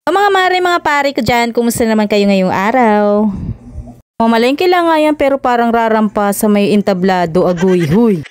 O mga mare, mga pare ko dyan, kumusta naman kayo ngayong araw? Mamalengke lang nga yan pero parang rarampa sa may entablado agoy, huy.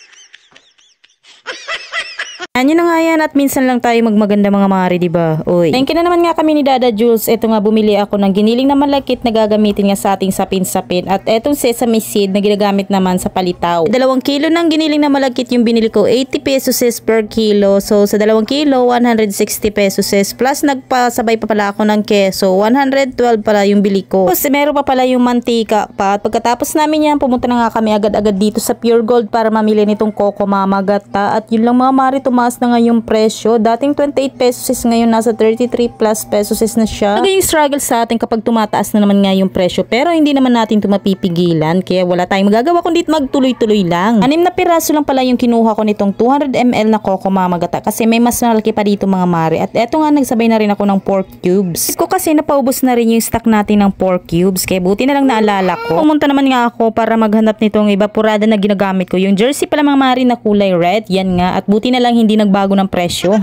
Yan na nga yan at minsan lang tayo magmaganda mga mare, diba? Uy. Thank you na naman nga kami ni Dada Jules. Ito nga bumili ako ng giniling na malakit na gagamitin nga sa ating sapin-sapin. At etong sesame seed na ginagamit naman sa palitaw. 2 kilo ng giniling na malakit yung binili ko. 80 pesos per kilo. So sa 2 kilo, 160 pesos plus nagpasabay pa pala ako ng keso. 112 pala yung bili ko. Tapos meron pa pala yung mantika pa. At pagkatapos namin yan, pumunta na nga kami agad-agad dito sa Pure Gold para mamili nitong Coco Mama Gata. At yun lang mga mare, tumaas na nga yung presyo. Dating 28 pesos ngayon nasa 33 plus pesos na siya. Naging struggle sa atin kapag tumataas na naman nga yung presyo, pero hindi naman natin ito mapipigilan kaya wala tayong magagawa kundi magtuloy-tuloy lang. 6 na piraso lang pala yung kinuha ko nitong 200 ml na Coco Mama Gata kasi may mas malaki pa dito mga mare. At eto nga, nagsabay na rin ako ng pork cubes. Ko kasi napaubos na rin yung stock natin ng pork cubes kaya buti na lang naalala ko. Pumunta naman nga ako para maghanap nitong evaporada na ginagamit ko. Yung jersey pala mga mare na kulay red, yan nga, at buti na lang hindi nagbago ng presyo.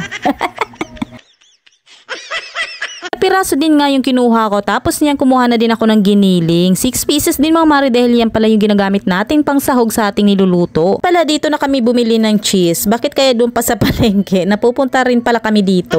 Piraso din nga yung kinuha ko, tapos niyan kumuha na din ako ng giniling. 6 pieces din mga mare dahil yan pala yung ginagamit natin pang sahog sa ating niluluto. Pala dito na kami bumili ng cheese. Bakit kaya doon pa sa palengke? Napupunta rin pala kami dito.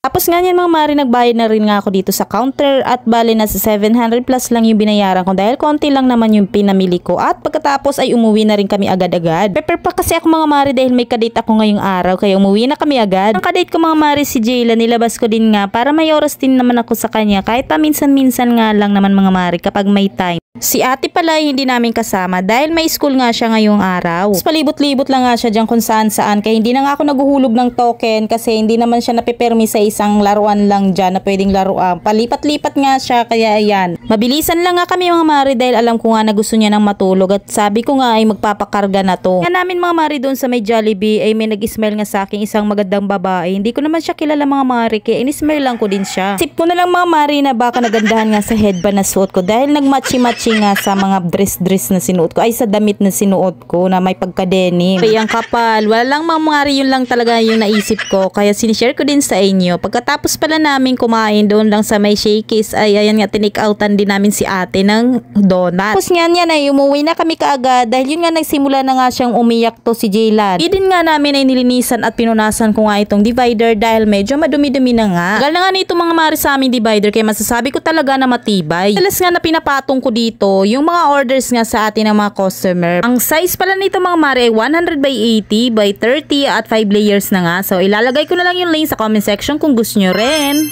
Tapos nga yan mga mare, nagbayad na rin nga ako dito sa counter at bale na sa 700 plus lang yung binayaran ko dahil konti lang naman yung pinamili ko. At pagkatapos ay umuwi na rin kami agad-agad. Prepare pa kasi ako mga mare dahil may kadate ako ngayong araw kaya umuwi na kami agad. Ang kadate ko mga mare si Jayla, nilabas ko din nga para may oras din naman ako sa kanya kahit pa minsan-minsan nga lang naman mga mare kapag may time. Si ate pala hindi namin kasama dahil may school nga siya ngayong araw. Tapos palibot-libot lang nga siya dyan kung saan-saan kaya hindi na nga ako naguhulog ng token kasi hindi naman siya napipermi sa isang laruan lang dyan na pwedeng laruan. Palipat-lipat nga siya kaya ayan. Mabilisan lang nga kami mga mare dahil alam ko nga na gusto niya ng matulog at sabi ko nga ay magpapakarga na to. Kaya namin mga mare doon sa may Jollibee ay may nag-smile nga sa akin isang magandang babae. Hindi ko naman siya kilala mga mare kaya in-smile lang ko din siya. Sip ko na lang mga mare na baka nagandahan nga sa headband na suot ko dahil nagmatchy-matchy nga sa mga dress na sinuot ko ay sa damit na sinuot ko na may pagka-denim. Ay ang kapal, wala lang mga mare, yun lang talaga yung naisip ko kaya sinishare ko din sa inyo. Pagkatapos pala namin kumain doon lang sa may Shakey's ay ayan nga tinake-outan din namin si ate ng donut. Tapos nga yan ay umuwi na kami kaagad dahil yun nga nagsimula na nga siyang umiyak to si Jaylan. Din nga namin ay nilinisan at pinunasan ko nga itong divider dahil medyo madumi-dumi na nga. Tagal na nga nito mga mare sa aming divider kaya masasabi ko talaga na matibay. Talas nga na pinapatong ko dito yung mga orders nga sa atin ng mga customer. Ang size pala nito mga mare 100 by 80 by 30 at 5 layers na nga. So ilalagay ko na lang yung link sa comment section kung gusto nyo rin.